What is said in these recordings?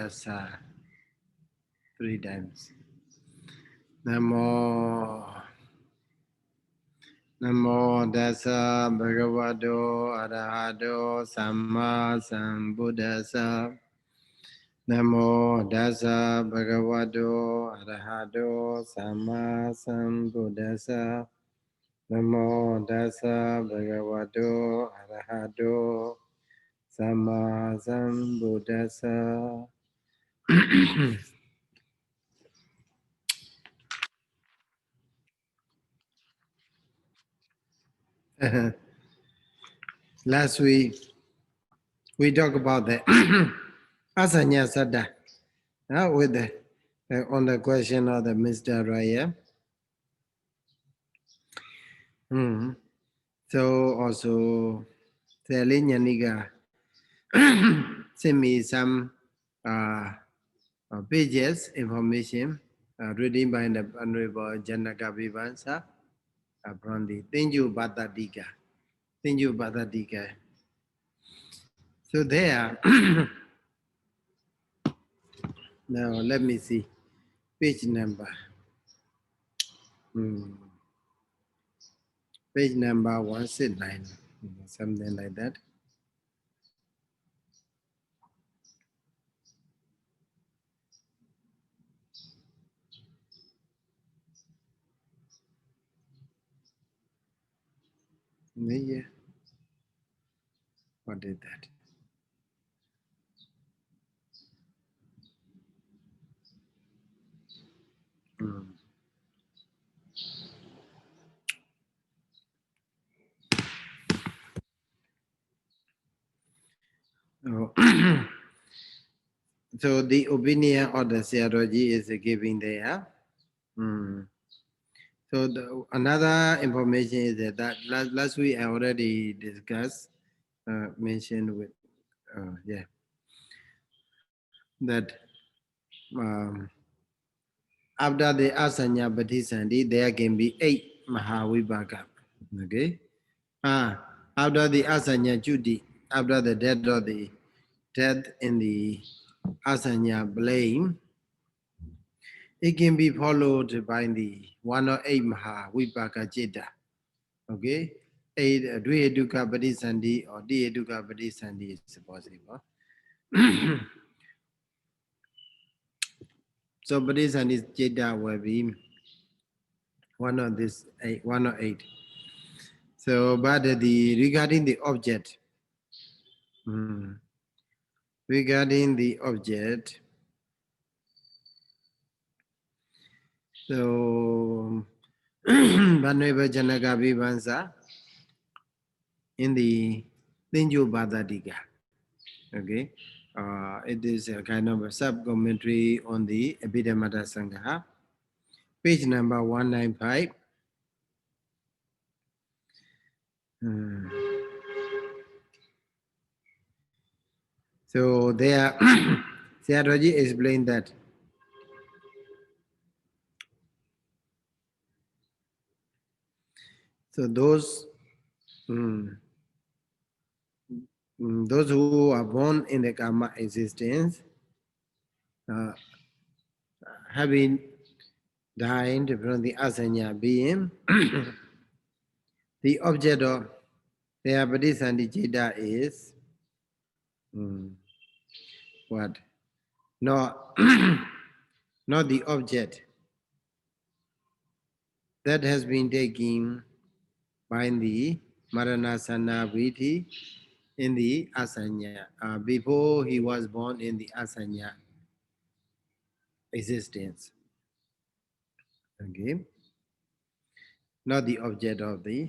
Dasa 3 times. Namo Dasa Bhagavato Arahato Samma Sambuddhassa. Namo Dasa Bhagavato Arahato Samma Sambuddhassa. Namo Dasa Bhagavato Arahato Samma Sambuddhassa. Last week we talked about the Asanya Saddha with on the question of the Mr. Raya. So also Theli Nyaniga sent me some pages information written by the Honorable Janaka Vivansa from the Tenju Bhattadika. Tenju Bhattadika. So there, now let me see, page number. Page number 169, something like that. Yeah. What is that? Oh. So the opinion of the Sayadaw is giving there. So another information is that last week I already discussed, mentioned with, that after the Asanya Bhatisandhi, there can be 8 Mahavibhaka. Okay? After the Asanya Juti, after the death in the Asanya blame, it can be followed by the 1 or 8 Mahavibhaka Chitta. Okay? 8 Dviheduka Bhatisandhi or Diheduka Bhatisandhi is possible. So Bhatisandhi Chitta will be one or 8. So, but regarding the object, so Bhaneva Janaka Vivansa in the Tenju Bhattadika, okay, it is a kind of a sub-commentary on the Abhidhamma Piṭaka, page number 195. So there, Sayadaw explained that so those who are born in the karma existence, having died from the asanya being, the object of their Bhatisandhi Chitta is what? Not the object that has been taken by the Maranasana Viti in the asanya, before he was born in the asanya existence. Okay, not the object of the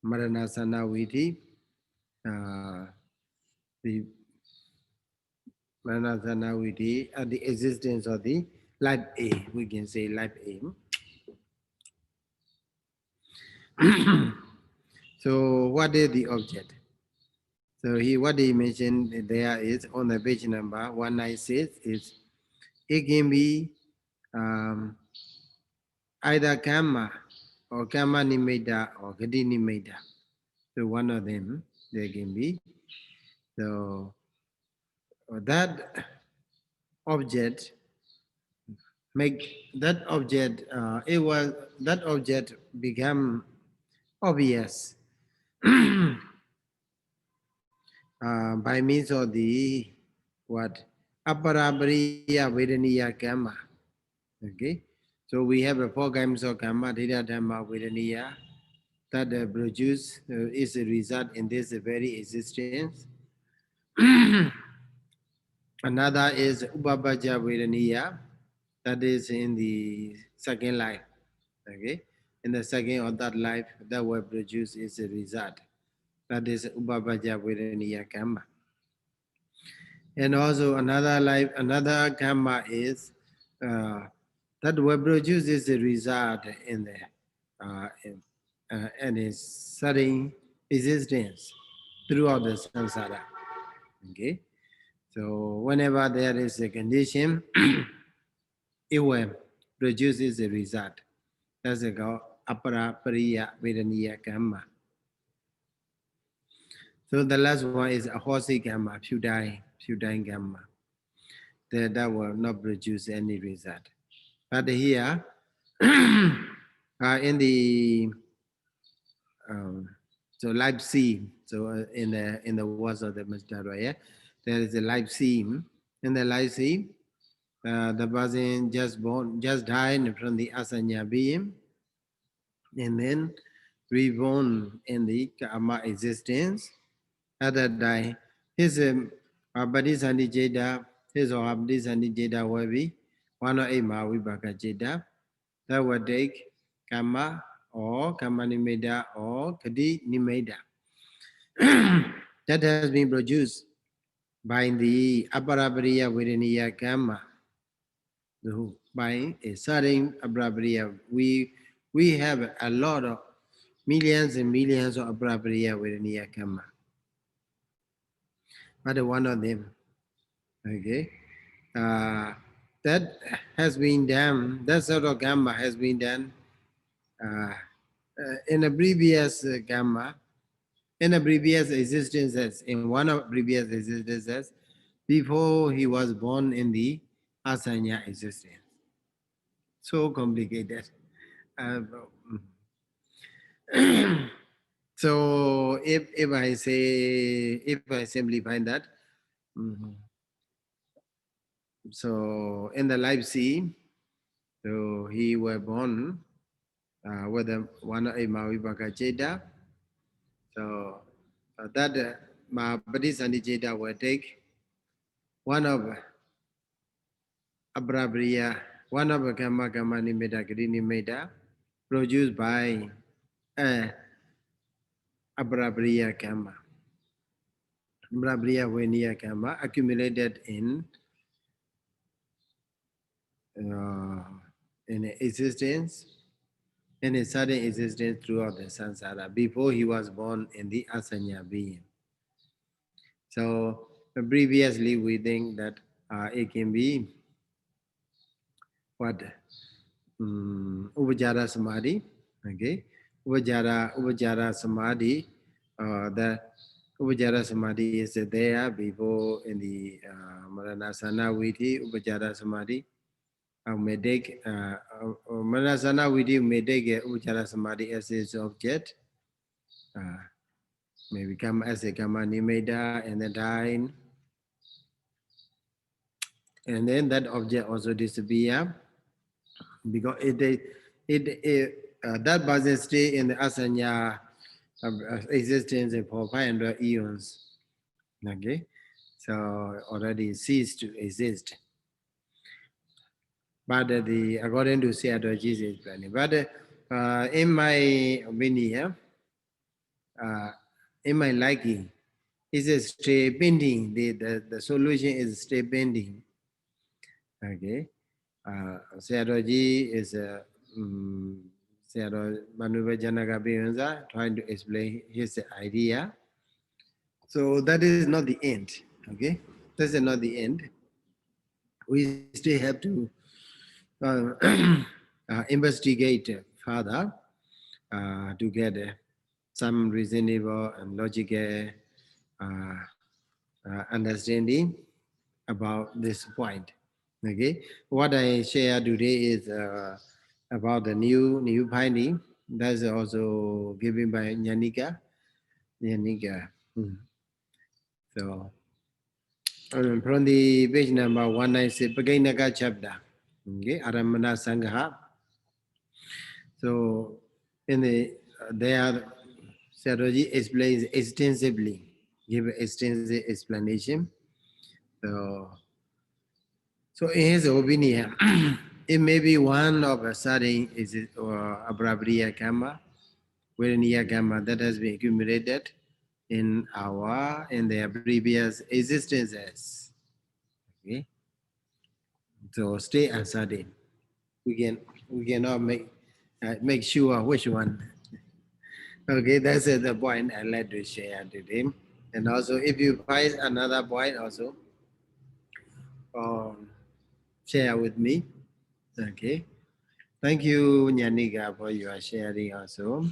Maranasana Viti, the Maranasana Viti, the existence of the life A, we can say life A. So what is the object? So what he mentioned there is on the page number 196 is it can be either karma or karma nimitta or gati nimitta. So one of them there can be. So that object make that object that object become obvious by means of the what aparapariya vedaniya kamma. Okay, so we have a four kinds of karma: Dhira Dhamma Vedaniya, that produce is a result in this very existence. Another is Upabaja Vedaniya, that is in the second life. Okay, in the second or third life, that will produce is a result. That is Upabaja Vedaniya karma. And also another life, another karma is that will produce is a result in the and is certain existence throughout the samsara. Okay, so whenever there is a condition, it will produces a result. That's called apara pariya vedaniya karma. So the last one is ahosi karma, futile karma. That will not produce any result. But here, in the so life scene. So in the words of the Master, yeah, there is a life scene. In the life scene, the person just born, just died from the asanya being, and then reborn in the karma existence. At that time, his Abhidhamma Piṭaka, his or Abhidhamma Piṭaka will be one of eight Vibhaka Jeta. That will take karma or karma nimeda or kadi nimeda. That has been produced by the aparapariya vedaniya karma. By a certain aparapariya, we have a lot of millions and millions of aparapariya vedaniya karma. But one of them, okay, that has been done, that sort of karma has been done in a previous karma, in a previous existences, in one of previous existences, before he was born in the asanya existence. So complicated. Uh, so if I simplify that, mhm. So in the life scene, so he was born with one a Mavibhaka Jeta. So that Mahapadisani Jeta will take one of Abrabriya, one of Kama Kama Nimeda Giri Nimeda, produced by uh, Abrabriya Kama. Abrabriya Veniya Kama accumulated uh, in existence, in a sudden existence throughout the samsara before he was born in the asanya being. So previously we think that it can be what Upajara Samadhi, okay? Upajara Samadhi, the Upajara Samadhi is there before in the Maranasana Viti, Upajara Samadhi. May take Maranasana Viti may take Upajara Samadhi as its object, may become as a Kama Nimeda and then die, and then that object also disappear because that doesn't stay in the asanya existence for 500 eons. Okay, so already ceased to exist. But according to Sayadaw Jesus planning, but in my opinion, uh, in my liking, is a stay pending. The solution is stay pending. Okay, Sayadaw is a Sayadaw Manuva Janaka Biyanza trying to explain his idea. So that is not the end. Okay, that's not the end. We still have to investigate further to get some reasonable and logical understanding about this point. Okay, what I share today is about the new finding. That's also given by Nyanika. Nyanika. So from the page number 196, Pagainaka chapter. Okay, Aramana Sangha. So in the there Sayadaw explains extensively, give extensive explanation. So, so in his opinion, it may be one of a certain is or abrabriya karma, Viraniya karma that has been accumulated in their previous existences. Okay, so stay uncertain. We cannot make sure which one. Okay, that's the point I'd like to share today. And also, if you find another point, also share with me. Okay. Thank you, Nyanika, for your sharing also.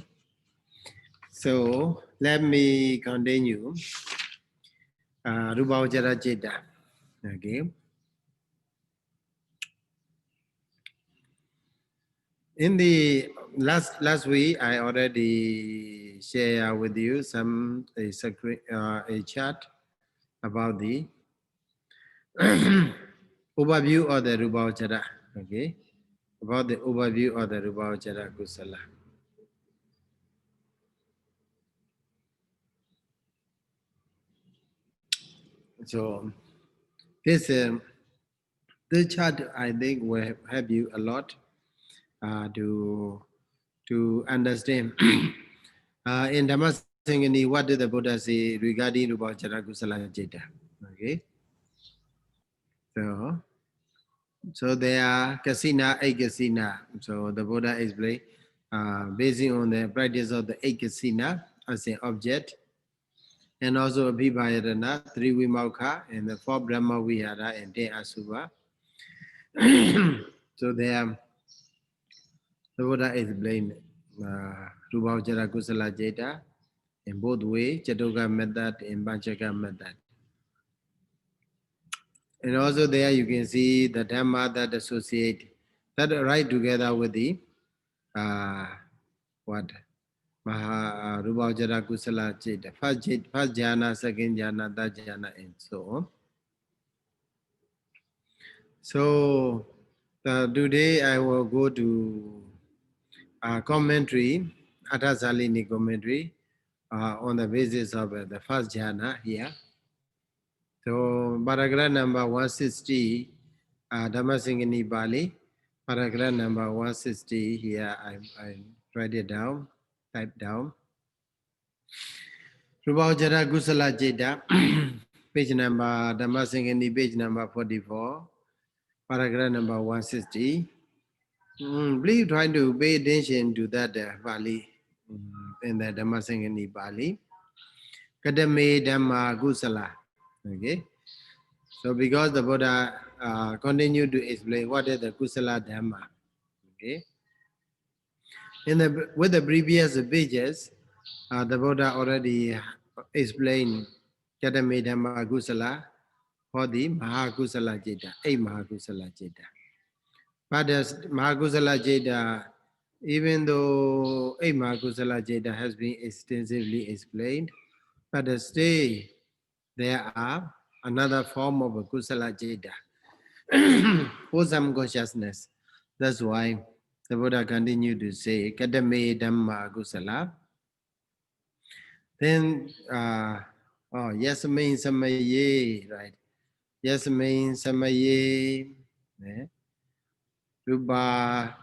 So let me continue. Rūpāvacarakusalaṃ. Okay. In the last week, I already shared with you a chart about the overview of the Rūpāvacarakusalaṃ. Okay. About the overview of the Rūpāvacarakusalaṃ. So this chart, I think, will help you a lot to understand. In Dhammasaṅgaṇī, what did the Buddha say regarding rūpāvacarakusalaṃ citta? Okay, so there are kasina, eight kasina. So the Buddha explained, basing on the practice of the eight kasina as an object, and also Abhidhamma, three Vimokha, and the four Brahma Vihara and 10 Asubha. So there, the Buddha explained rūpāvacarakusalaṃ citta in both ways, Chatuka method and Panchaka method. And also there you can see the Dhamma that associate, that right together with the rūpāvacarakusalaṃ citta. First jhana, second jhana, third jhana, and so on. So today I will go to commentary, Athasalini commentary, on the basis of the first jhana here. So paragraph number 160, Dhammasaṅgaṇīpāḷi, paragraph number 160 here, I write it down, type down. Rūpāvacarakusalaṃ citta, page number, Dhammasaṅgaṇī, page number 44, paragraph number 160. Please try to pay attention to that Pali in the Dhammasaṅgaṇīpāḻi. Kadame Dhamma Kusala. Okay. So because the Buddha continued to explain what is the Kusala Dhamma. Okay. With the previous pages, the Buddha already explained Kadame Dhamma Kusala for the Mahakusala Citta, a Mahakusala Citta. But the Mahakusala Citta, even though a Mahakusala Citta has been extensively explained, but still there are another form of a Kusala Citta, wholesome consciousness. That's why the Buddha continued to say, Kadame Dhamma Kusala. Then, yes means Samaye, right? Yes means Samaye. Rūpāva.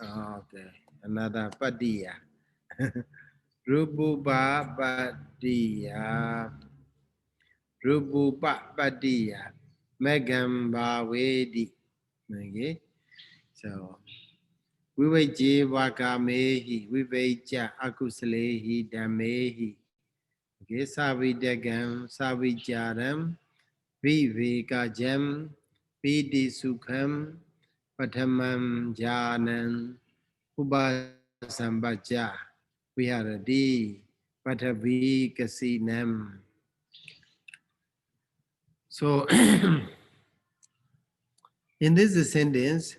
Okay, another Padiya. Rūpāvacarakusalaṃ. Megam Bhavedi. Okay, so Vivajje Vakamehi, Vivajja Akusalehi Dhamehi. Okay, Savidagam, Savijaram, Vivekajam, Piti Sukham, Patamam Janam, Upasambaja, Viharadi, Patavi Kasinam. So in this sentence,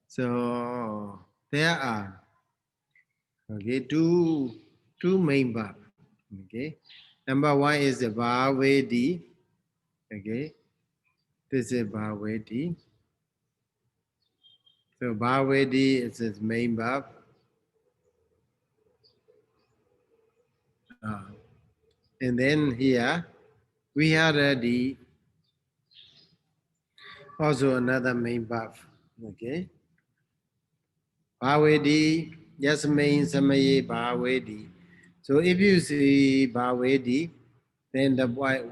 so there are okay two main verbs. Okay, number one is the bhavedi. Okay, this is bhavedi. So bhavedi is its main verb. And then here we have the also another main verb. Okay, bhavedi, yasmain samaye bhavedi. So if you see bhavedi, then the boy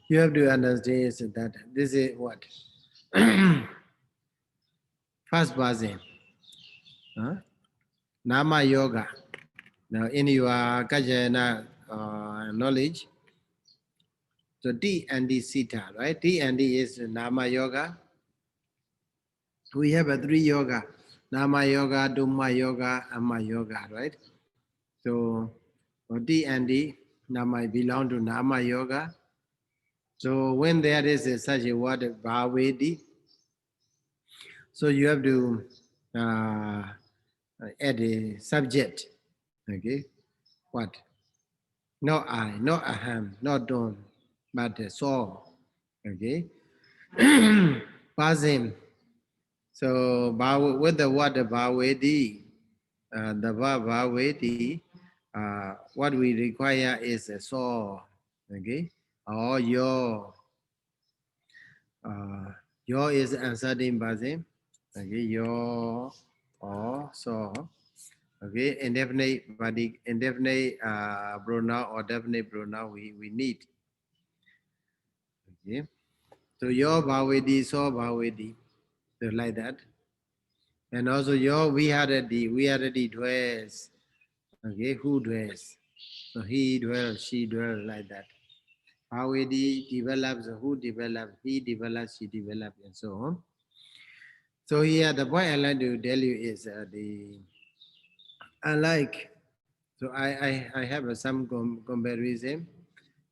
you have to understand is that this is what first person, nama yoga. Now in your Kajana knowledge, so D and D Sita, right? D and D is Nama Yoga. We have a three yoga, Nama Yoga, Dhamma Yoga, Amma Yoga, right? So D and D, Nama belong to Nama Yoga. So when there is such a word, Bhavedi, so you have to add a subject, okay? What? Not I, not aham, not don, but so, okay? Pazim. So with the word bhavedi, the verb bhavedi, what we require is a so, okay? Or your is uncertain pazim, okay? Your or so, okay? Indefinite body, indefinite pronoun or definite pronoun we need, okay? So your bhavedi, so bhavedi, so like that. And also your we already dwells. Okay, who dwells? So he dwells, she dwells like that. Bhavedi develops, who develops, he develops, she develops, and so on. So here the point I like to tell you is unlike. So I have some comparison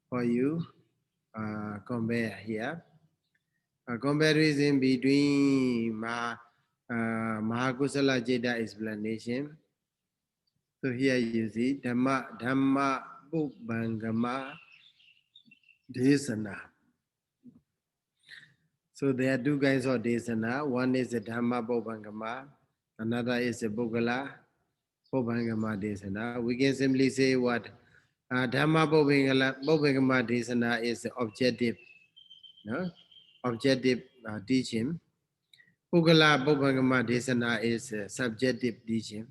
for you. Compare here. A comparison between Mahakusala Jeda explanation. So here you see Dhamma Bhangama Desana. So there are two kinds of Desana. One is the Dhamma Bhangama, another is the Bhogala Bhangama Desana. We can simply say what Dhamma Bhangama Desana is objective, no? Objective teaching. Bhogala Bhangama Desana is subjective teaching,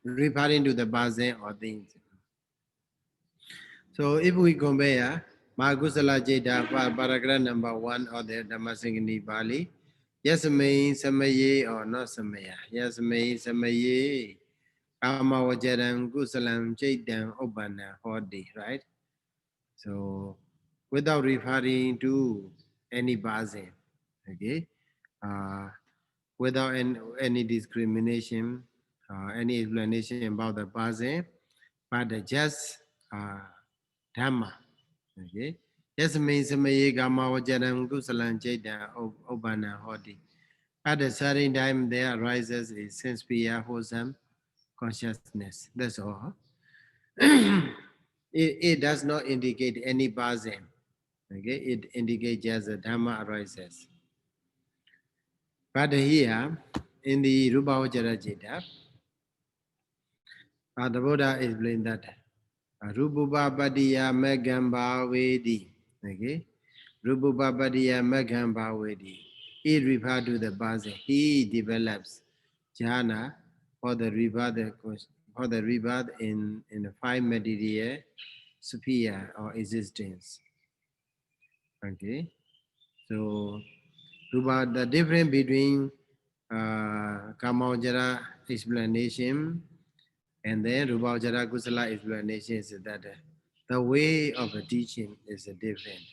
referring to the person or things. So if we compare Mahakusala Jeta paragraph number 1 of the Dhammasaṅgaṇīpāḷi, Yasmain Samaye or not Samaya, Yasmain Samaye, Dhammasaṅgaṇīpāḷi Chaitang Obana Hodi, right? So without referring to any person, okay, without any discrimination, any explanation about the person, but just Dhamma. Okay. Yasmain Samaye Dhammasaṅgaṇīpāḷi Chaitang Obana Hodi. At a certain time there arises a sincere wholesome consciousness. That's all. It does not indicate any person. Okay, it indicates just the Dhamma arises. But here, in the Rūpāvacarakusalaṃ, the Buddha explained that Rūpāvacarakusalaṃ Megamba Vedi. Okay, Rūpāvacarakusalaṃ Megamba Vedi. It refers to the person. He develops jhana for the rebirth in the five material sphere or existence. Okay, so the difference between Kamavajara explanation and then Rūpāvacarakusalaṃ explanation is that the way of the teaching is different.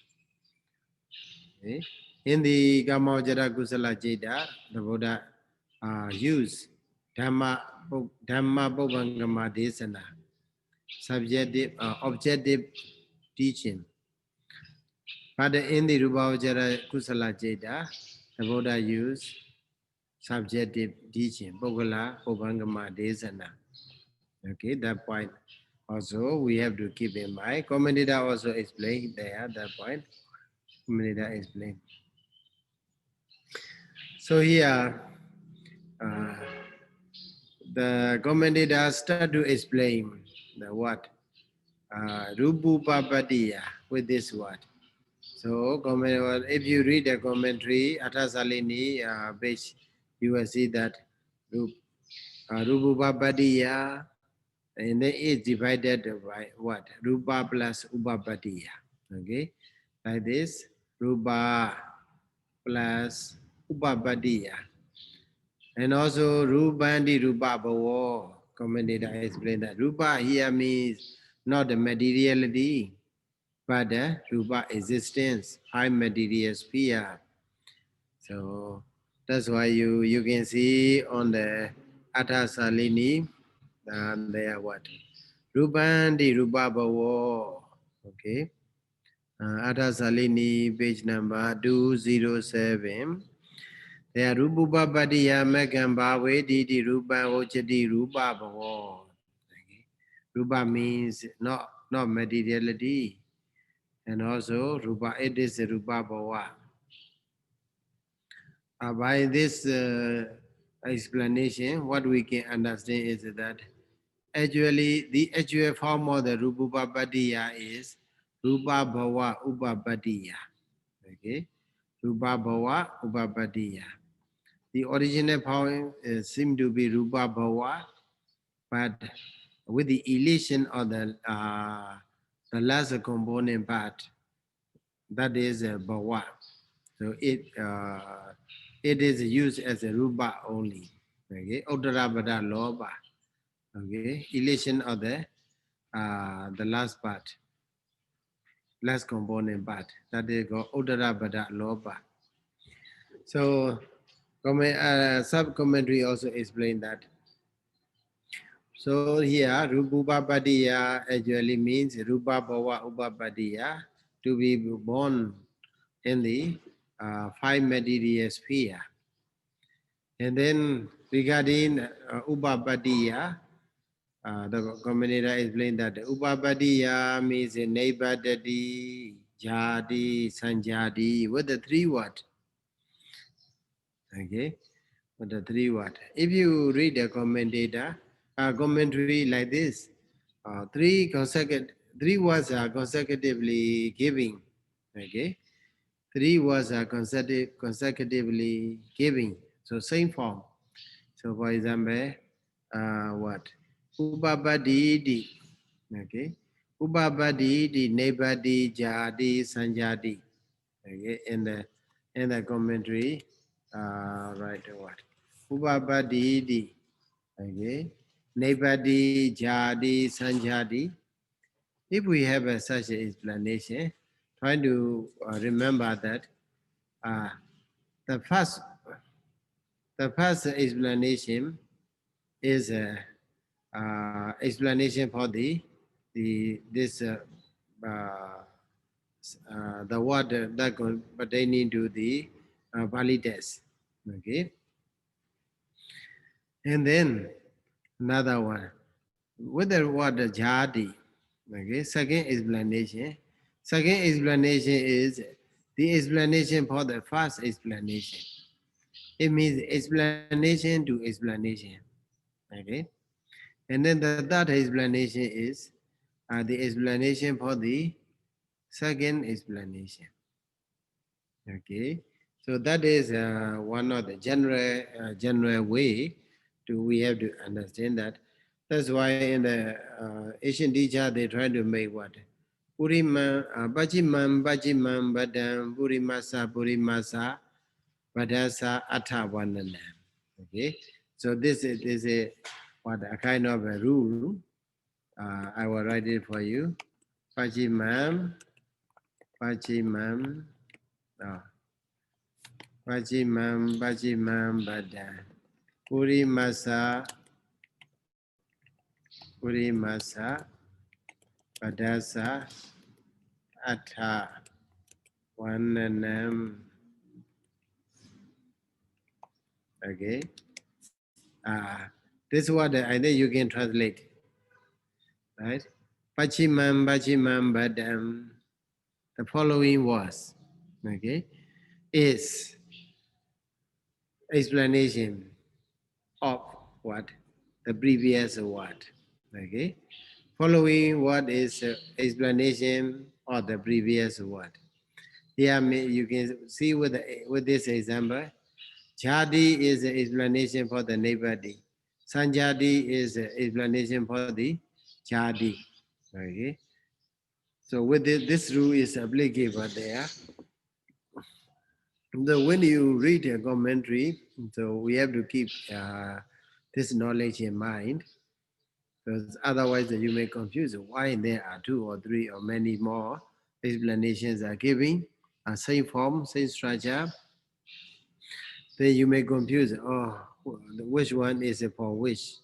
Okay? In the Kamavajarakusala Jeta, the Buddha used Dhamma Bhangama Desana. subjective, objective teaching. But in the rūpāvacarakusalaṃ, the Buddha used subjective teaching, Pogala, Pogangama, Desana. Okay, that point also we have to keep in mind. Commentator also explained there that point. Commentator explained. So here, the commentator start to explain the what rūpāvacarakusalaṃ with this word. So, if you read the commentary, Athasalini page, you will see that rūpāvacarakusalaṃ, and then it's divided by what? Rūpa plus upapadiya. Okay, like this, Rūpa plus upapadiya. And also Rūpandi Rūpa Bhavo. Commentator explained that Rūpa here means not the materiality, but the Rūpa existence, high material sphere. So that's why you can see on the Athasalini, there what? Rūpandi Rūpa Bhavo. Okay. Athasalini, page number 207. There Rūpāvacarakusalaṃ Megam Bhavedi Rūpa Ochati Rūpa Bhavo. Rūpa means not materiality. And also Rūpa, it is Rūpa Bhava. By this explanation, what we can understand is that actually the actual form of the Rūpāvacarakusalaṃ is Rūpa Bhava Upapadiya. Okay, Rūpa Bhava Upapadiya. The original form seemed to be Rūpa Bhava, but with the elation of the last component part, that is Bhava. So it is used as a Rūpa only. Okay, Uttarabhada Lopa. Okay, elation of the last part, last component part, that is called Uttarabhada Lopa. So sub-commentary also explained that. So here, Rūpāvacarakusalaṃ actually means Rūpa Bhava Upapadiya, to be born in the five material sphere. And then regarding Upapadiya, the commentator explained that Upapadiya means Naibhadati, Jadi, Sanjadi, with the three words. Okay, with the three words. If you read the commentary like this, three words are consecutively giving. Okay, three words are consecutively giving. So same form. So for example, what? Upapadiya. Okay, Upapadiya, Naibhadi, Jadi, Sanjadi. Okay, in the commentary, right, what? Upapadiya. Okay, Naibhadi, Jadi, Sanjadi. If we have such an explanation, try to remember that the first explanation is explanation for the word that pertaining to the Pali text. Okay, and then another one with the word Jadi. Okay, second explanation. Second explanation is the explanation for the first explanation. It means explanation to explanation. Okay, and then the third explanation is the explanation for the second explanation. Okay, so that is one of the general way we have to understand that. That's why in the Asian teacher they try to make what? Purima, Bajimam, Badam, Purimasa, Badasa, Atavanana. Okay, so this is a kind of a rule. I will write it for you. Bajimam, Bajimam, Badam, Purimasa, Padasa Atha Vananam. Okay. This word I think you can translate. Right? Pachimam Pachimam Badam. The following was, okay, is explanation of what? The previous word. Okay. Following word is explanation of the previous word. Here you can see with this example, Jadi is an explanation for the Nebadi. Sanjadi is an explanation for the Jadi. Okay. So with this rule is applicable there. So when you read a commentary, so we have to keep this knowledge in mind, because otherwise you may confuse why there are two or three or many more explanations are giving, same form, same structure. Then you may confuse, oh, which one is for which?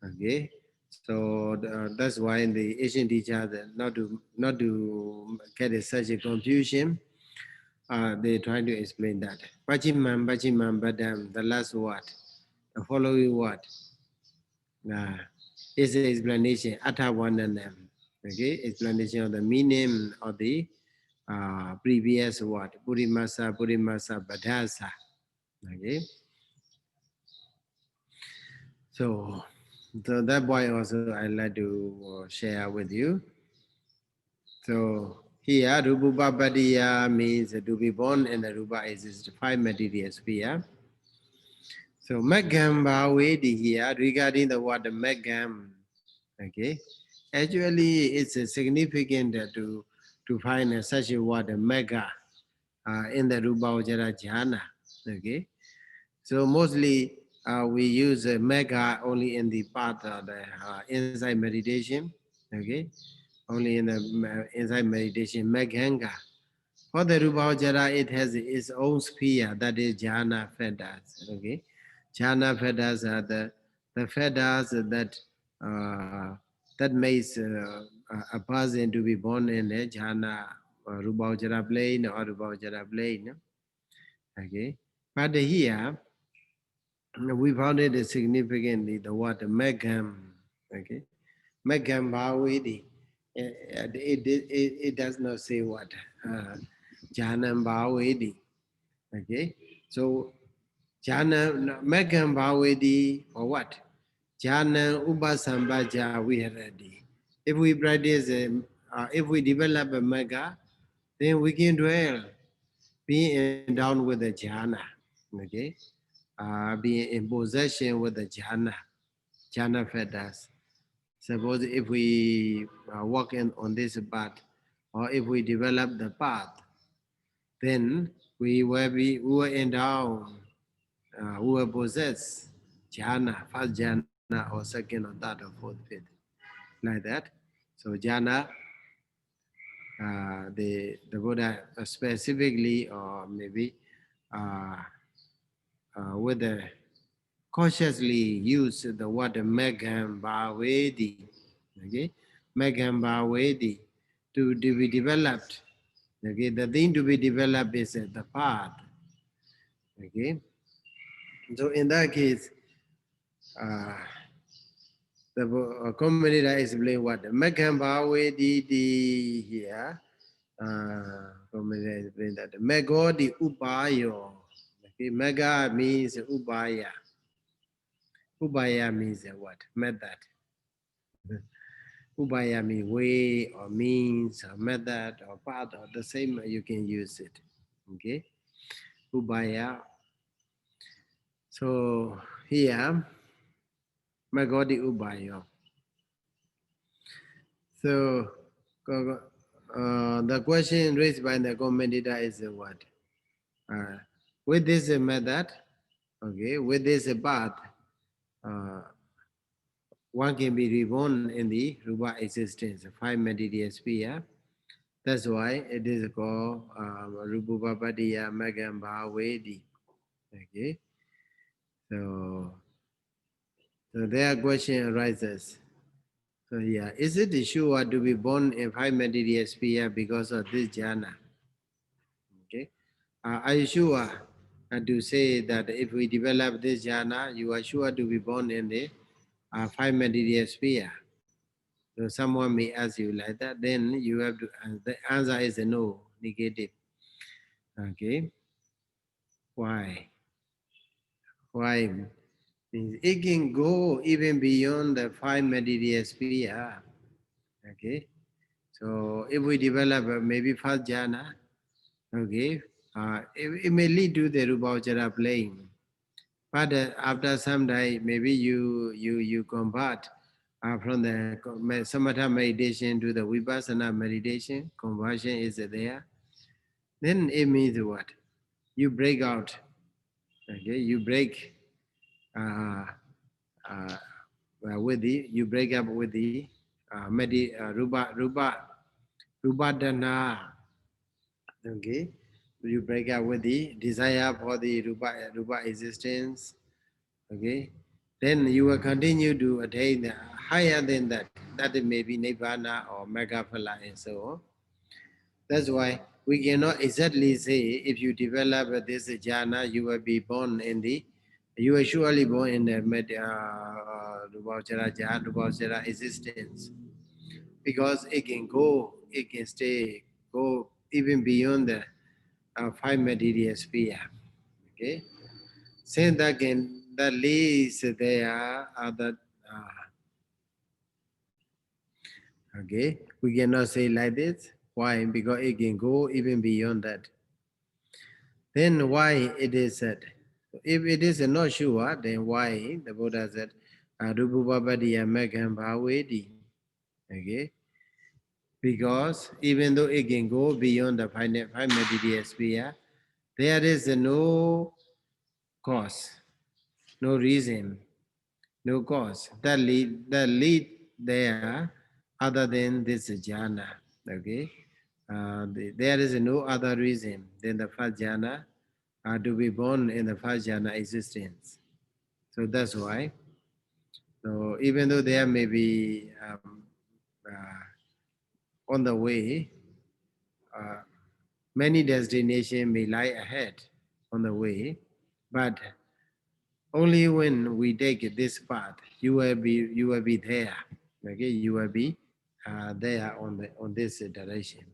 Okay, so that's why the Asian teachers not to get such a confusion. They try to explain that. Pachimam, Pachimam, Badam, the last word, the following word, uh, is an explanation, Atawananam. Okay, explanation of the meaning of the previous word, Purimasa, Purimasa, Badasa. Okay, so that point also I'd like to share with you. So here, Rupapadiya means to be born in the Rupa exists 5 material sphere. So Megam Bhavedi here, regarding the word Megam, okay, actually it's significant to find such a word Mega in the Rūpāvacarakusalaṃ jhana, okay. So mostly we use Mega only in the part of the inside meditation, okay, only in the inside meditation, Meghanga. For the Rūpāvacarakusalaṃ, it has its own sphere, that is jhana fedas, okay. Jhana fedas are the fedas that makes a person to be born in a jhana Rūpāvacarakusala plane or Rūpāvacarakusala plane. Okay, but here we found it significantly the word Megham. Okay, Megham Bhavedi. It does not say what Jhanam Bhavedi. Okay, so Jhana Megham Bhavedi for what? Jhana Upasambaja Viharadi. If we practice, if we develop a Megha, then we can dwell, being endowed with the jhana. Okay, being in possession with the jhana fedas. Suppose if we walk on this path, or if we develop the path, then we will endow, we will possess jhana, first jhana, or second, or third, or fourth, fifth, like that. So jhana, the Buddha specifically, or maybe uh, with the consciously use the word Megham Bhavedi, okay, Megham Bhavedi, to be developed. Okay, the thing to be developed is the path. Okay, so in that case, uh, the commentator explain what Megham Bhavedi here. Commentator explain that Megodi Upayo. Okay, Mega means Upaya. Upaya means what? Method. Upaya means way or means or method or path or the same, you can use it. Okay, Upaya. So here, Magodi Upaya. So the question raised by the commentator is what? Uh, with this method, okay, with this path, uh, one can be reborn in the Rupa existence, 5 material sphere. That's why it is called Rupapadiya Megam Bhavedi. Okay, so their question arises. So So yeah, is it sure to be born in 5 material sphere because of this jhana? Okay. Are you sure to say that if we develop this jhana, you are sure to be born in the 5 material sphere? So someone may ask you like that, then you have to, the answer is a no, negative. Okay. Why? Why? Means it can go even beyond the 5 material sphere. Okay. So if we develop maybe first jhana, okay, it may lead to the rūpāvacarakusalaṃ playing. But after some time, maybe you convert from the samatha meditation to the vipassana meditation. Conversion is there. Then it means what? You break out. Okay, you break uh, uh, you break up with the rupa. Okay, you break up with the desire for the rupa existence. Okay, then you will continue to attain higher than that. That may be nibbana or megaphala and so on. That's why we cannot exactly say if you develop this jhana, you will be born in the, you will surely born in the Rūpāvacara existence, because it can go, it can stay, go even beyond the 5 material sphere. Okay, since that can, that leads there are the okay, we cannot say like this. Why? Because it can go even beyond that. Then why it is said? If it is not sure, then why the Buddha said, Rūpāvacarakusalaṃ megham bhavedi? Okay, because even though it can go beyond the 5 material sphere, there is no cause, no reason, no cause that lead there other than this jhana. Okay, there is no other reason than the first jhana to be born in the first jhana existence. So that's why. So even though there may be on the way, uh, many destinations may lie ahead on the way, but only when we take this path, you will be there. Okay, you will be there on this direction.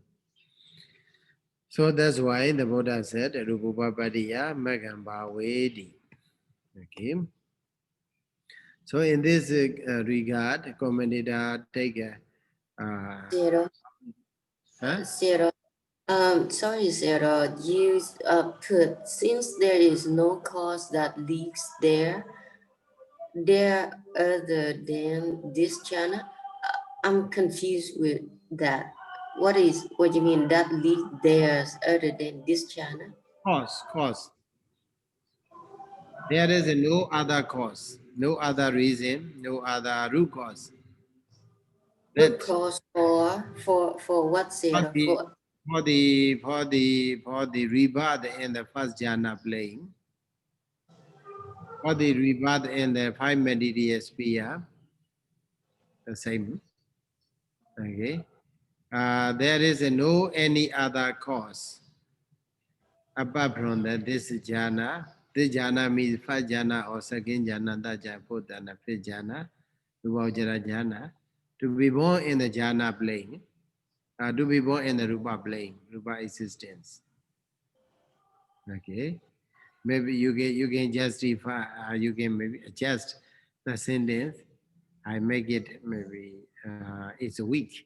So that's why the Buddha said, Rūpāvacarakusalaṃ megham bhavedi. Okay. So in this regard, commentator take a Zero. huh? Zero. Sorry, Zero. You put, since there is no cause that leads there, there other than this channel. I'm confused with that. What you mean that lead there other than this channel? Cause. There is no other cause, no other reason, no other root cause. Root That cause for what, for Zero? the For for the rebirth in the first jhana playing, for the rebirth in the 5 material sphere, the same. Okay. There is no any other cause apart from that. This jhana means first jhana or second jhana, third jhana, fourth jhana, fifth jhana, Rūpāvacarakusalaṃ jhana, to be born in the jhana plane, to be born in the rupa plane, rupa existence. Okay, maybe you can justify, you can maybe adjust the sentence. I make it maybe it's a week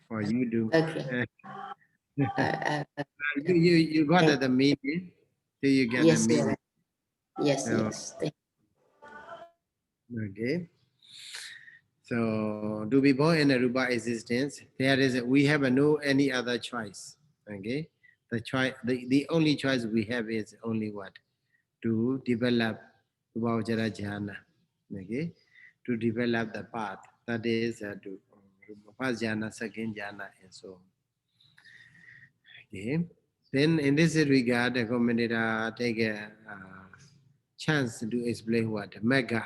for you to. okay. Uh, Okay. you got Thank, the meaning. Do you get the yes, Zero. meaning? Yes, So yes. Thank, okay. So to be born in a rupa existence, we have no any other choice. Okay, the only choice we have is only what, to develop Rūpāvacarakusalaṃ jhana. Okay, to develop the path, that is to first jhana, second jhana, and so on. Okay, then in this regard, the commentator take a chance to explain what mega.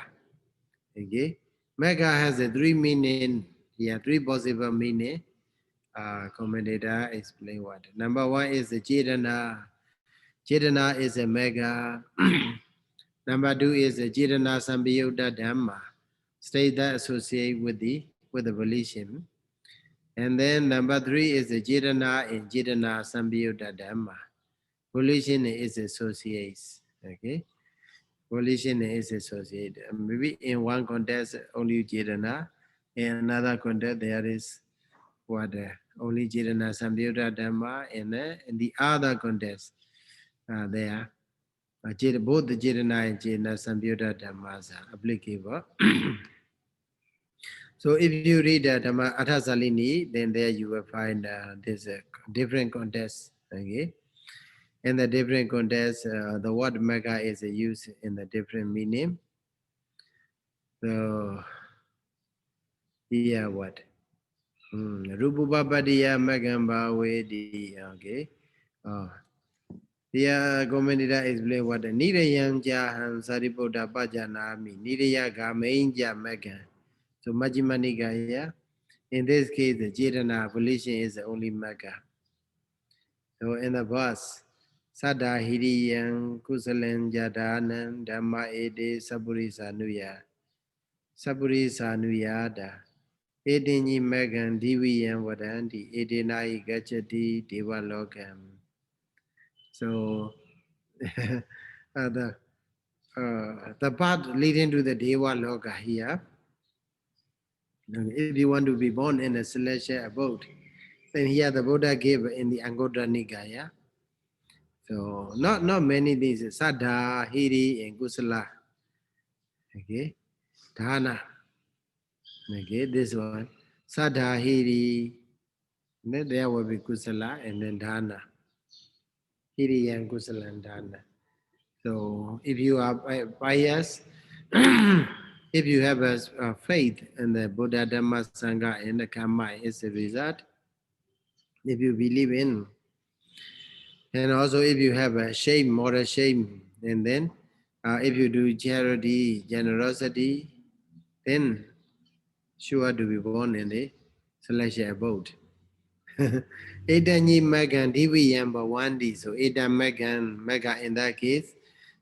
Okay, Mega has a three meaning. Yeah, three possible meaning. Commentator explain what. Number one is the Chetana. Chetana is a mega. Number two is the Chetana Sambiyuddha Dhamma. State that associate with the volition. And then number three is the Chetana and Chetana Sambiyuddha Dhamma. Volition is associates. Okay. Volition is associated. Maybe in one context only Chetana, in another context there is what only Chetana Sambiyuddha Dhamma, and in the other context there both the Chetana and Chetana Sambiyuddha Dhammas are applicable. So if you read Dhamma Athasalini, then there you will find this different context. Okay, in the different context, the word mega is used in the different meaning. So here what? Rūpāvacarakusalaṃ Magamba Vedi. Okay. Here commentator explain what Nirayam Jaham Sariputta Pajanami Niraya Gamainja Magan. So Majjhima Nikaya, in this case the Chetana volition is the only Maga. So in the verse Sada Hiriyam Kusalam Jadanam Dhamma Ede Sapurisa Nuya Sapurisa Nuyada Edinyi Magan Diviyam Vadanti Edenai Gachati Deva Lokam. So the path leading to the Deva Loka here, if you want to be born in a celestial abode, then here the Buddha gave in the Anguttara Nikaya. So not many things, Saddha, Hiri, and Kusala. Okay, Dhana. Okay, this one. Saddha, Hiri, then there will be Kusala and then Dhana. Hiri and Kusala and Dhana. So if you are pious, if you have a faith in the Buddha, Dhamma, Sangha, and the Karma, it's a result. If you believe in, and also if you have a shame, moral shame, and then if you do charity, generosity, then sure to be born in the celestial abode. Edanyi Magan Diviyam Bhavandi. So Edan Magan, Mega in that case.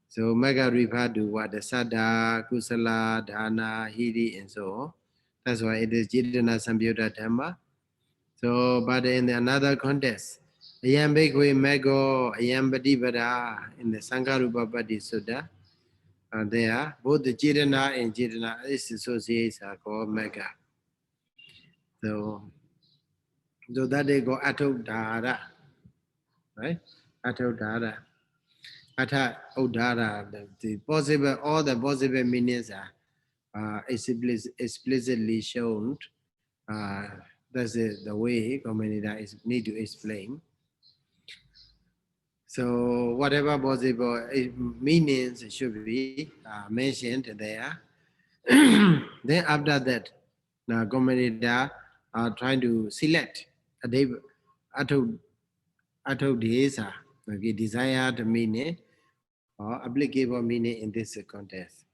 So Mega refer to what the Saddha, Kusala, Dhana, Hiri, and so on. That's why it is Chetana Sambiyuddha Dhamma. So, but in another context, Ayam Bekwe Mego, Ayam Badibada, in the Sankarupapati Sutta, there, both the Chetana and Chetana associates are called Mega. So that they go Atodhara, right? Atodhara. Atha Udhara, the possible, all the possible meanings are explicitly shown. That's the way commentator need to explain. So whatever possible meanings should be mentioned there. Then after that, the commentator are trying to select a atodhesa, okay, desired meaning or applicable meaning in this context.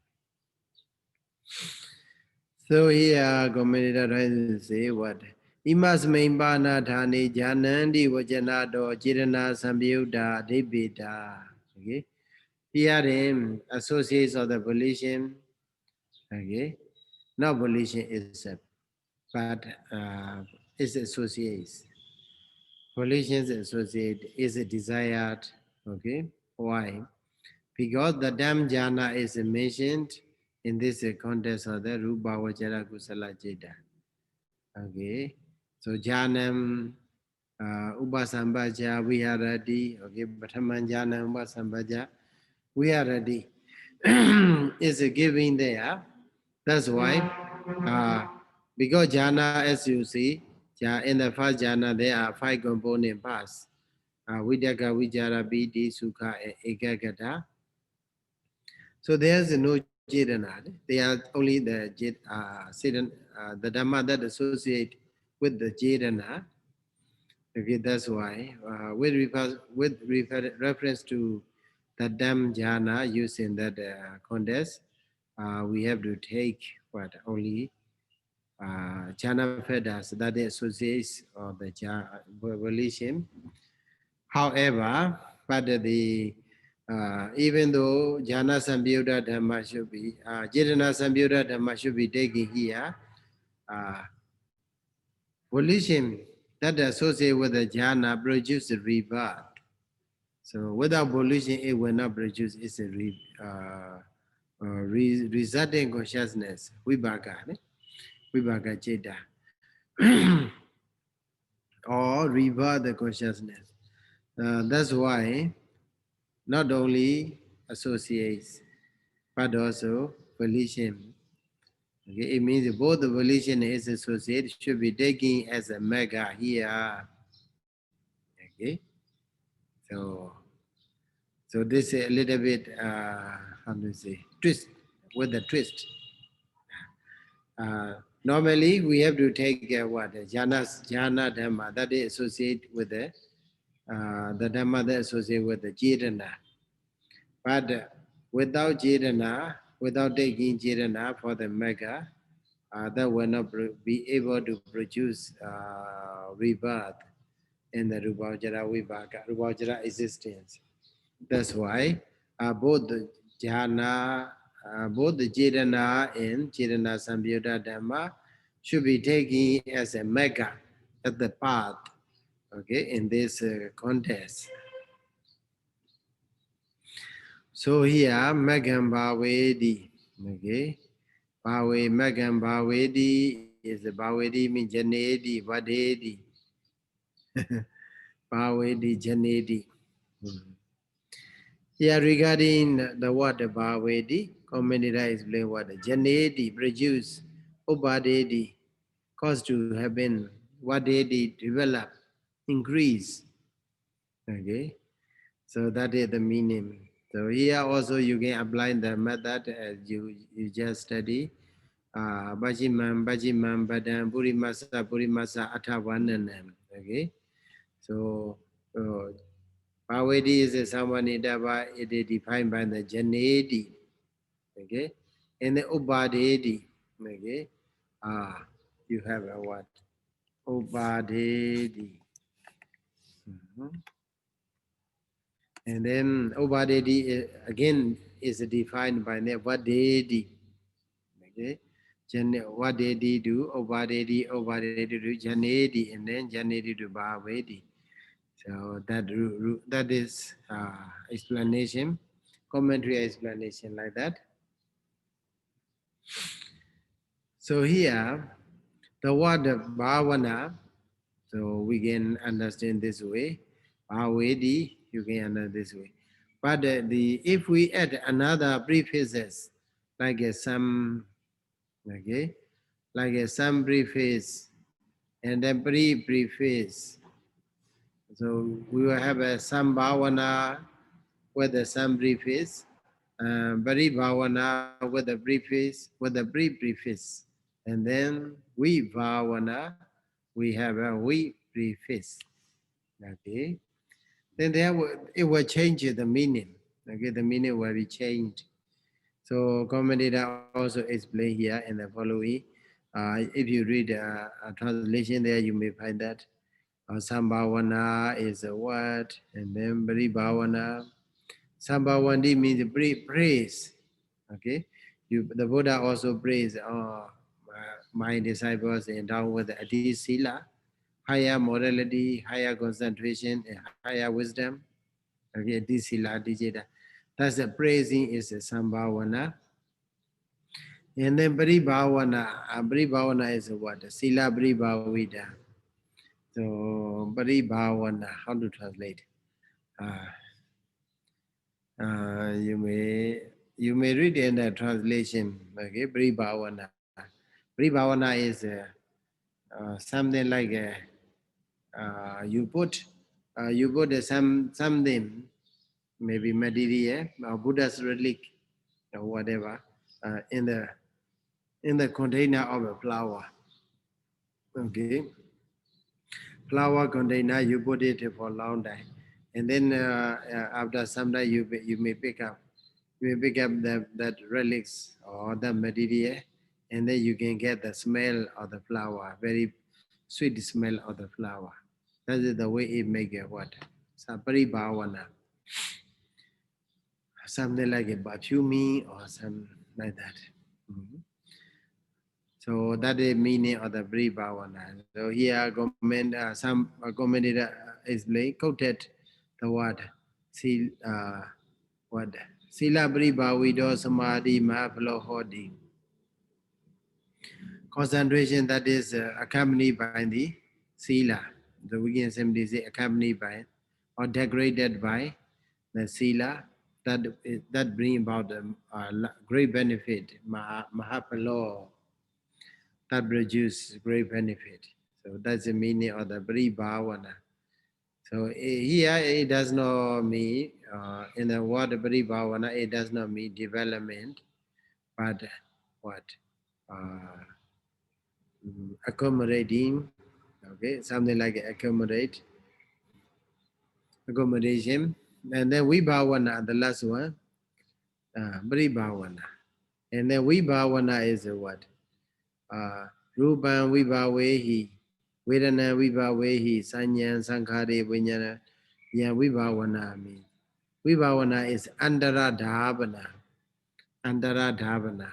So here commentator tries to say what? Imas Maimbana Dhani Janandi Vajanado Chirana Sambiyuddha Debita. Okay. Herein associates of the volition. Okay. Not volition itself, but it associates. Volitions associate is desired. Okay. Why? Because the Dham Jhana is mentioned in this context of the rūpāvacarakusalaṃ. Okay. So Jhanam Upasambaja Viharati. Okay. Bhathaman Jhanam Upasambaja Viharati is giving there. That's why because jhana, as you see, in the first jhana there are 5 component parts. Vidaka, Vijara, Piti, Sukha, and Ekagata. So there's no Chetana. They are only the the Dhamma that associate with the Chetana. Okay, that's why with reference to the Dham Jhana used in that context, we have to take what only jhana fetters that associates or the volition. However, but the even though jhana samyuddha dhamma should be jitana samyuddha dhamma should be taken here, uh, volition that associate with the jhana produce rebirth. So without volition, it will not produce its resulting consciousness, vibhaka, vibhaka citta, or rebirth the consciousness. That's why not only associates, but also volition. Okay, it means both the volition and its associate should be taken as a mega here. Okay, so this is a little bit how do you say twist with the twist. Normally, we have to take what jhana dhamma that is associate with the dhamma that associate with the jitana. But without jitana, without taking jitana for the mega, that will not be able to produce rebirth in the rūpāvacara existence. That's why both the jhana, both the jitana and jitana samyuddha dhamma should be taken as a mega, as the path, okay, in this contest. So here, Megam Bhavedi, okay, Bhave, Megam Bhavedi is Bhavedi means Janedi, Vadedi, Bhavedi, Janedi. Here regarding the word Bhavedi, commentator explain what Janedi produce, Ubadedi, cause to happen, Vadedi develop, increase. Okay, so that is the meaning. So here also you can apply the method as you just study. Bajimam, Badam, Purimasa, Atavananam. Okay, so Pavedi is someone it is defined by the Janedi. Okay, and the Ubadedi. Okay, you have a what? Ubadedi. And then Ubadedi again is defined by the Vadedi. Okay, Vadedi do Ubadedi do Janedi, and then Janedi do Bhavedi. So that is explanation, commentary explanation like that. So here, the word bhavana, so we can understand this way. Bhavedi, you can understand this way. But if we add another prefixes, like some, okay, like some preface and then preface. So we will have a some bhavana with the some preface, bari bhavana with the preface, and then we bhavana, we have a we preface. Okay, then it will change the meaning. Okay, the meaning will be changed. So commentator also explain here in the following. If you read a translation there, you may find that Sambhavana is a word, and then Bari Bhavana. Sambhavandi means praise. Okay, the Buddha also praised my disciples endowed with Adi Sila, higher morality, higher concentration, and higher wisdom. Okay, Adi Sila, Adi Jeda. That's the praising is a Sambhavana. And then Bari Bhavana is a word. Sila Bari Bhavida. So Bari Bhavana, how to translate? You may read in the translation. Okay, Bari Bhavana. Bari Bhavana is something like you put something, maybe material or Buddha's relic or whatever in the container of a flower. Okay, flower container, you put it for a long time, and then after some time you may pick up that relics or the material, and then you can get the smell of the flower, very sweet smell of the flower. That is the way it make a what? Sapari bhavana. Something like a perfumey or something like that. Mhm. So that is meaning of the Bri Bhavana. So here comment some commentator explain quoted the word Sil what Sila Bri Bhavido Samadhi Mahapalo Hodi. Concentration that is accompanied by the Sila. So we can simply say accompanied by or decorated by the Sila that bring about great benefit, Mahapalo, that produce great benefit. So that's the meaning of the Bri Bhavana. So here it does not mean, in the word Bri Bhavana, it does not mean development, but what? Accommodating, okay, something like accommodation. And then Vibhavana, the last one, Bri Bhavana. And then Vibhavana is what? Rupan Vibhavehi, Vedana Vibhavehi, Sanyan Sankhari Vinyana, Ya Vibhavana means. Vibhavana is Andara Dhavana. Andara Dhavana,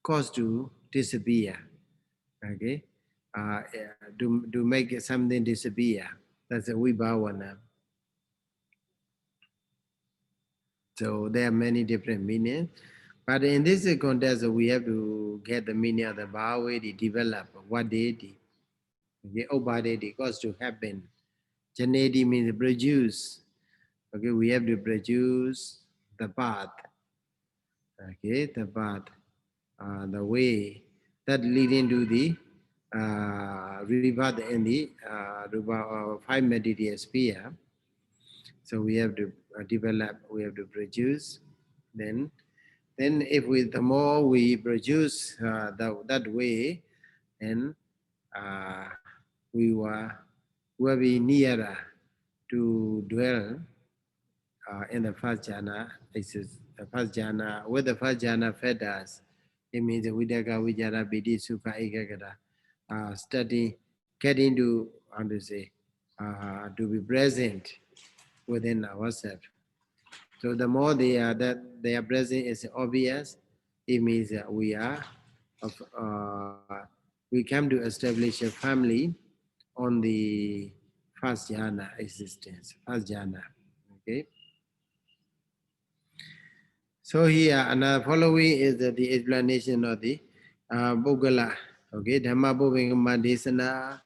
cause to disappear. Okay? To make something disappear. That's a Vibhavana. So there are many different meanings. But in this context, we have to get the meaning of the Bhavedi develop, what deity. Okay, Obadeti cause to happen. Janeti means produce. Okay, we have to produce the path. Okay, the path, the way that leading to the rebirth in the five material sphere. So we have to develop, we have to produce. Then if we, the more we produce that way, then uh, we will be nearer to dwell in the first jhana. The first jhana, with the first jhana fed us, it means the Vidaka, Vijara, Bidi, Sukha, Ekagata, study, getting to, how to say, to be present within ourselves. So the more that they are present is obvious, it means that we come to establish a family on the first jhana existence, first jhana. Okay. So here, another following is the explanation of the Bogala. Okay, Dhamma Bovingama Desana,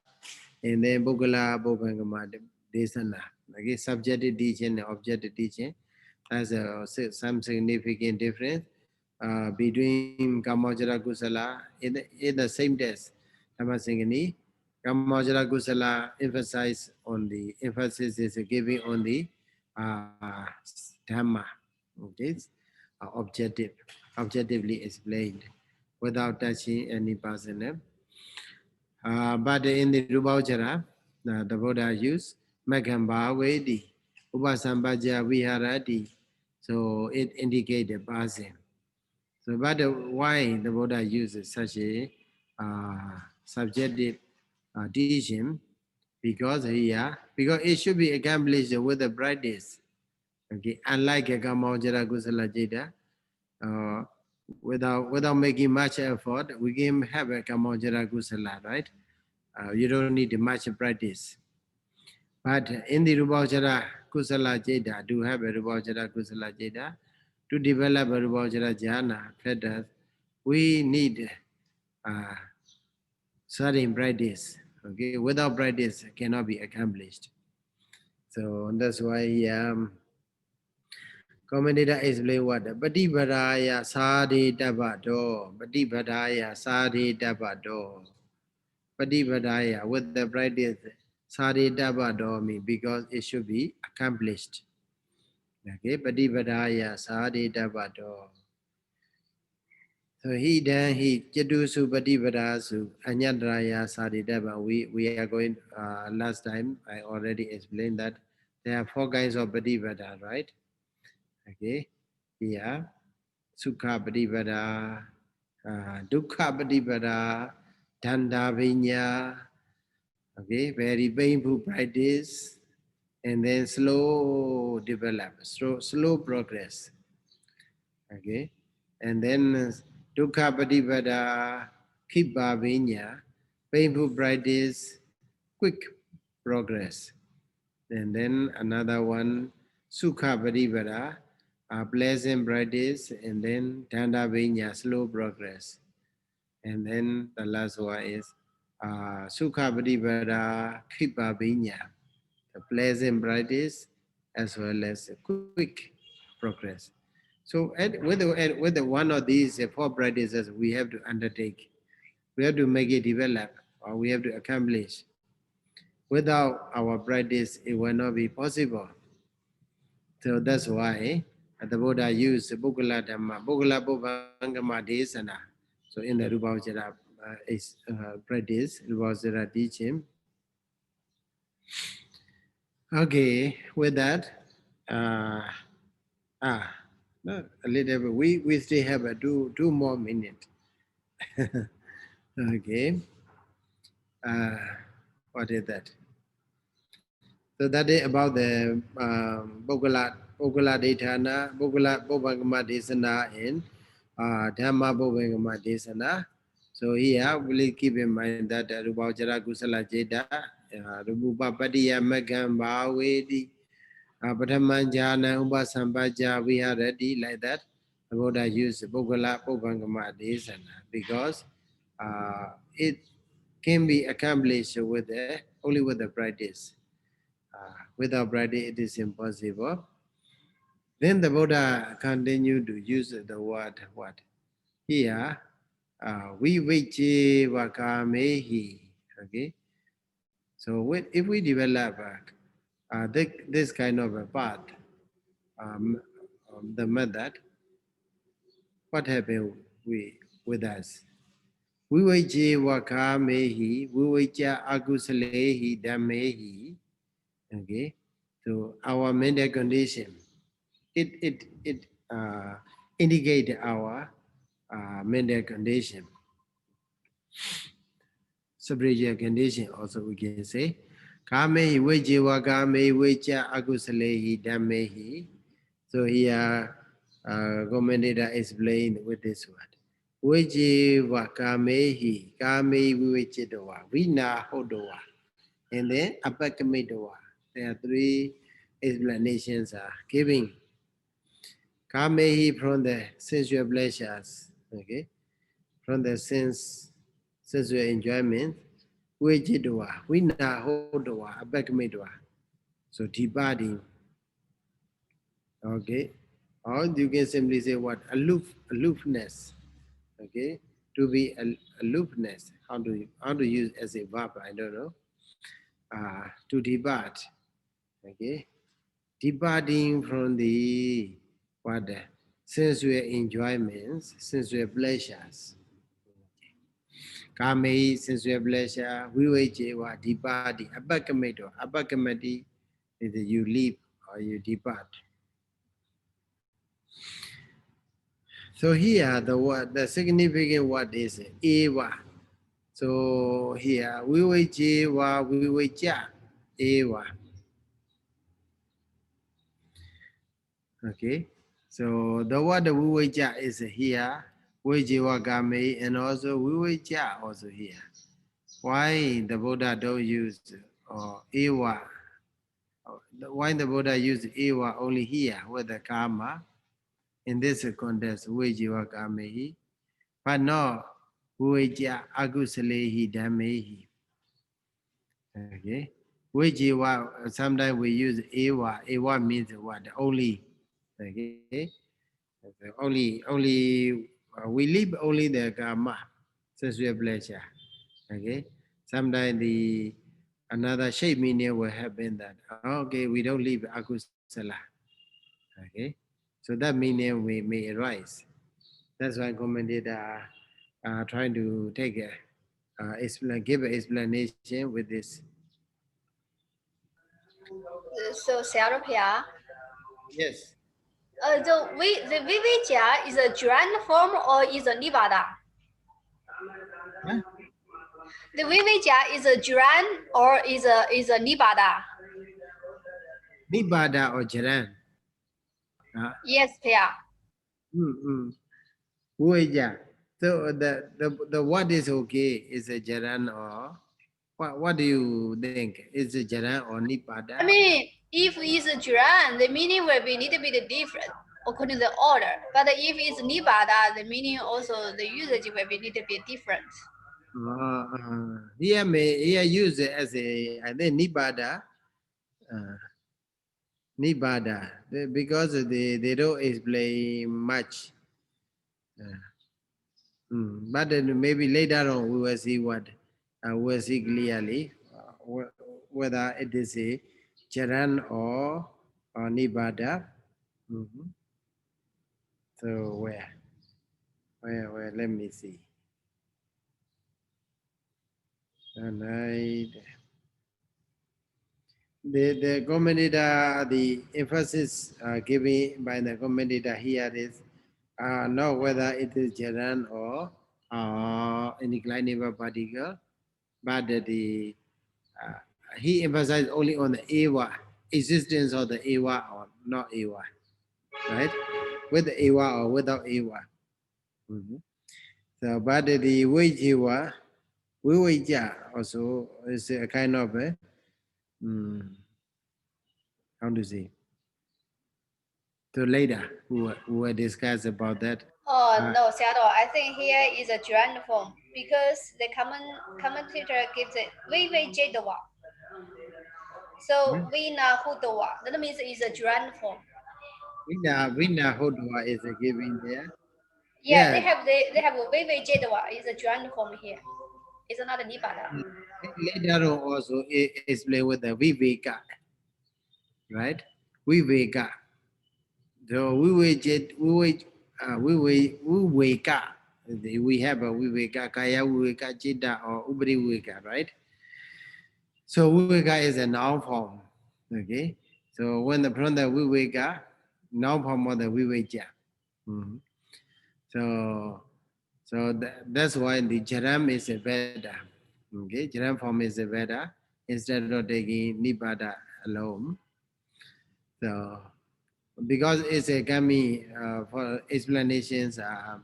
and then Bogala Bovingama Desana. Okay, subjective teaching and objective teaching. That's some significant difference between Kamajara Kusala in the same test. Dhammasaṅgaṇī, Kamajara Kusala emphasis is giving on the Dhamma. Okay, objectively explained without touching any person. But in the Rūpāvacarakusalaṃ, the Buddha used Magamba Vedi, Upasambaja Viharati. So it indicates the person. So, but why the Buddha uses such a subjective teaching? Because because it should be accomplished with the practice. Okay, unlike a Kamajara Kusala Jeta, without making much effort, we can have a Kamajara Kusala, right? You don't need much practice. But in the Rūpāvacara Kusala Jeta, to have a Rūpāvacara Kusala Jeta, to develop a Rūpāvacara Jhana, fetters, we need certain practice. Okay, without practice, cannot be accomplished. So that's why commentator explain what Patibhadaya Sādhi Tabbado. Patibhadaya Sādhi Tabbado. Patibhadaya with the practice Sādhi Tabbado means because it should be accomplished. Okay, Patibhadaya Sādhi Tabbado. So he Jatusu Patibhadasu Anyadraya Sādhi Tabba. We are going last time I already explained that there are four kinds of Patibhada, right? Okay, yeah. Sukha Patibhada, Dukkha Patipada, Danda Vinya, okay, very painful practice, and then slow develop, slow progress, okay, and then Dukkha Patipada, Kippa Vinya, painful practice, quick progress, and then another one, Sukha Patipada, pleasant practice, and then Danda Vinya, slow progress. And then the last one is Sukha Patipada Kripa Vinya, the pleasant practice as well as quick progress. So with the one of these four practices we have to undertake, we have to make it develop, or we have to accomplish. Without our practice, it will not be possible. So that's why the Buddha used Bukula Dhamma, Bukula Bhuvangama Desana. So in the Rūpāvacarakusalaṃ practice, Rūpāvacarakusalaṃ teaching. Okay, with that, uh, no, a little bit. We still have a two more minutes. Okay, uh, what is that? So that is about the Bukula Dethana, Bukula Bhuvangama Desana in Dhamma Bhuvangama Desana. So here, please keep in mind that Rūpāvacarakusalaṃ Jeta, Rūpāpadiya Magam Bhavedi, Padhamanjana Upasambaja Viharati, like that. The Buddha used Bukula Bhuvangama Desana because it can be accomplished with only with the practice. Without practice, it is impossible. Then the Buddha continued to use the word what? Here, vivichi vakamehi. Okay. So if we develop this kind of a path, um, the method, what happened with us? Vivichi vakamehi, vivicha agusalehi dhamehi. Okay. So our mental condition, it indicate our mental condition, spiritual condition also we can say. Kamehi vejiva kamehi vecha agusalehi dhamehi. So here commentator explained with this word. Vejiva kamehi kamehi vivechitawa vina hodowa. And then apakamidowa. There are three explanations are giving. Kamehi from the sensual pleasures, okay, from the sensual enjoyment, Vijidwa, Vina Hodowa, Abakmidwa. So departing, okay. Or you can simply say what? Aloofness. Okay. To be aloofness. How to use as a verb, I don't know. To depart. Okay. Departing from the what sensual enjoyments, sensual pleasures. Kame, sensual pleasure, vivechewa, departing, abakameto. Abakamati is you leave or you depart. So here the word, the significant word is eva. So here vivechewa, vivecha, eva. Okay. So the word vivecha is here, vivechewa game, and also vivecha also here. Why the Buddha don't use eva? Why the Buddha use eva only here with the karma in this context, vivechewa kamehi, but not vivecha agusalehi dhamehi. Okay. Vivechewa, sometimes we use eva. Eva means what? Only. Okay. We leave only the karma, sensual pleasure. Okay. Sometimes the another shape meaning will happen that okay, we don't leave akusala. Okay. So that meaning may arise. That's why commentator trying to take give an explanation with this. So, Sayadaw, Yes. the Viveka is a grand form or is a Nivada? Huh? The Viveka is a Jaran or is a Nibbana? Nibbada or Jaran? Yes, Pia. Ueja. So the what is okay is a Jaran or what do you think? Is it Jaran or Nibbada? I mean, if it's a Jaran, the meaning will be a little bit different according to the order. But if it's Nibbana, the meaning also the usage will be a little bit different. Here use it as a I think Nibbada. Nibbada because they don't explain much. But then maybe later on we will see what we will see clearly whether it is a Charan or Nibbada. So where let me see. And the commentator, the emphasis given by the commentator here is not whether it is Jaran or inclinable particle, but he emphasized only on the Eva, existence of the Eva or not Eva, right? With the Eva or without Eva. So, but the Viveja also is a kind of a, how to say? So later, we will discuss about that. Oh no, Sayadaw, I think here is a Jaran form because the commentator gives it Viveka. So Vina Hudwa, that means it's a Jaran form. Vina Hodwa is a given there. Yeah, Yeah, they have a Viveka is a Jaran form here. It's not a Nibbana. later on also explain with the Viveka, right? Viveka. So Viveka. We have a Viveka, Kaya Viveka, Chitta or Ubri Viveka, right? So Viveka is a noun form. Okay. So when from the Viveka, noun form of the Viveja. So that's why the Jaram is a Veda. Okay, Jaram form is a Veda instead of taking Nibbada alone. So because it's a Gami for explanations,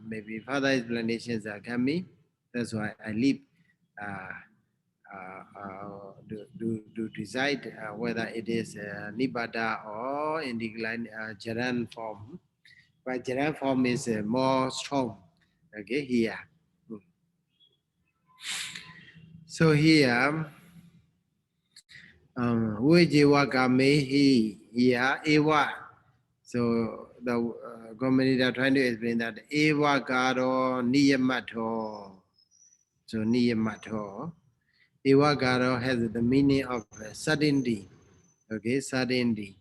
maybe further explanations are Gami. That's why I leave to decide whether it is Nibbada or in the Jaran form. But Jaran form is more strong. Okay, here. So here, Uejewa Gamehi, here, Ewa. So the commentator trying to explain that Ewa Garo Niyamato. So Niyamato. Ewa Garo has the meaning of certainty. Okay, certainty.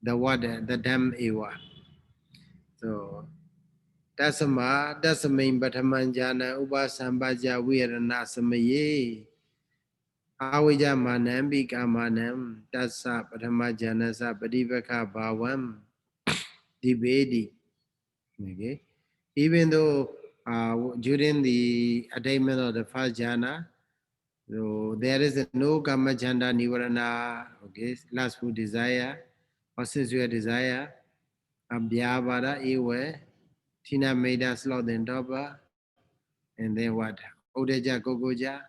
The word, the damn Ewa. So Tasama, Dasamain Batamanjana, Uba Sambaja, Virana Samaye. Awija manam bika manam tassa patama janasa padivaka bhavam dibedi. Okay. Even though during the attainment of the first jhana, so there is no kama chanda nivarana, okay, lustful desire or sensual desire, abhyavara ewe, tina meda sloth and doba, and then what? Odaja gogoja.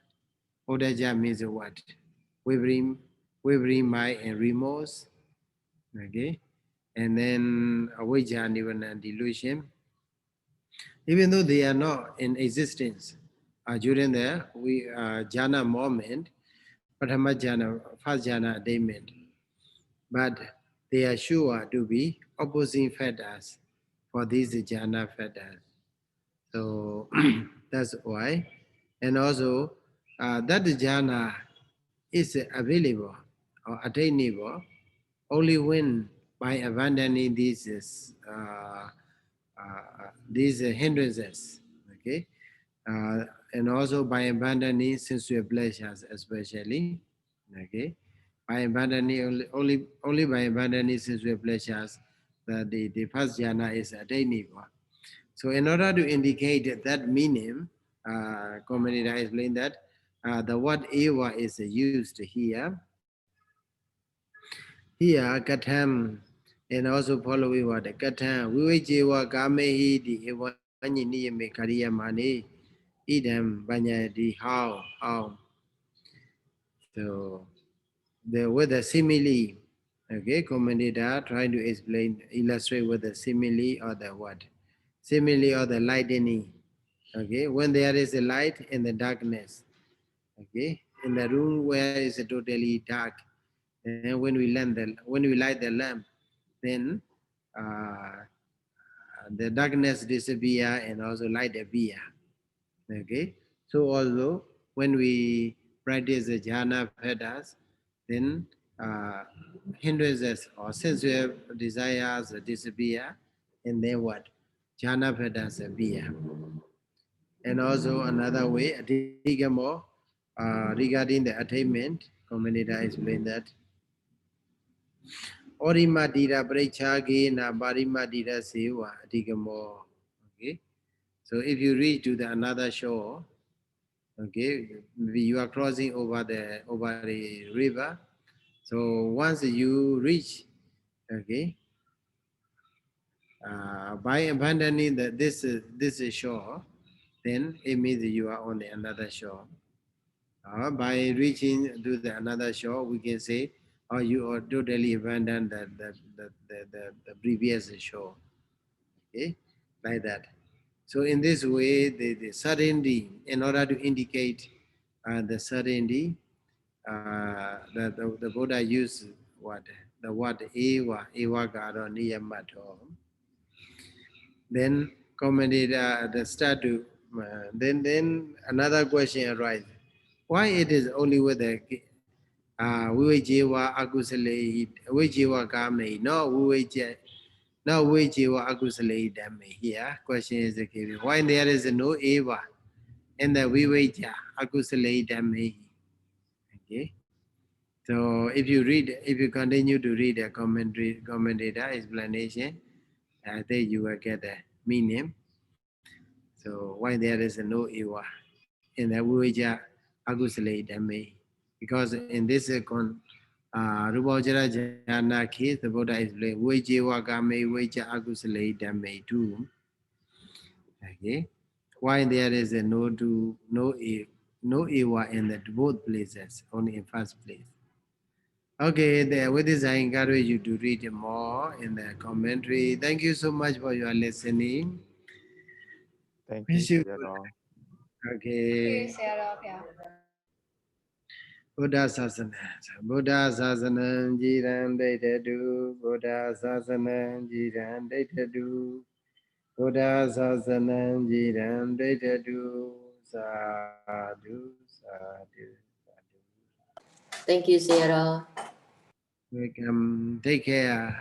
Odaja means what? Wavering mind and remorse. Okay. And then avijja, nirvana, and delusion. Even though they are not in existence during the jhana moment, pratama jhana, first jhana attainment, but they are sure to be opposing factors for these jhana factors. So that's why. And also that jhana is available or attainable only when by abandoning these hindrances, okay, and also by abandoning sensual pleasures, especially, okay, by abandoning only by abandoning sensual pleasures, that the first jhana is attainable. So, in order to indicate that meaning, commentator explained that the word eva is used here. Here, katham, and also following what the katham, vivajewa kamehi di evanyi niyame kariya mani, idam banya di how. So, with the simile, okay, commentator trying to explain, illustrate with the simile or the what? Simile or the lightning. Okay, when there is a light and the darkness, okay, in the room where it's totally dark, and when we light the lamp, then the darkness disappear and also light appear. Okay, so although when we practice the jhana bhadas, then hindrances or sensual desires disappear, and then what? Jhana bhadas appear. And also another way, adhigamo, regarding the attainment, commentator explained that Orimadira Brechage na Barimadira Sewa Adhigamo. Okay. So if you reach to the another shore, okay, maybe you are crossing over the river. So once you reach, okay, by abandoning this shore, then it means you are on the another shore. By reaching to the another shore, we can say, or you are totally abandoned the previous shore. Okay, like that. So in this way, the certainty, in order to indicate the certainty, the Buddha used what? The word eva garo niyamato. Then commented the statue. Then another question arises: why it is only with the vivajewa akusale vivajewa kame, no vivajewa now vivajewa akusale dhamme? Here question is okay, why there is no eva in the vivaja akusale dhamme? Okay. So if you continue to read the commentator explanation, I think you will get the meaning. So why there is no eva in the vivaja akusale dhamme? Because in this rūpāvacarakusalaṃ case, the Buddha explained vivajewa kame vivaja akusale dhamme too. Okay, why there is a no eva in the both places, only in first place. Okay, with this I encourage you to read more in the commentary. Thank you so much for your listening. Thank you, Wish you Sayadaw. okay. Sayadaw. Buddha Sasana. Buddha Sasana Jiran Daitadu. Buddha Sasana Jiran Daitadu. Buddha Sasana Jiran Daitadu. Sadhu, sadhu, sadhu. Thank you, Sayadaw. Welcome. Take care.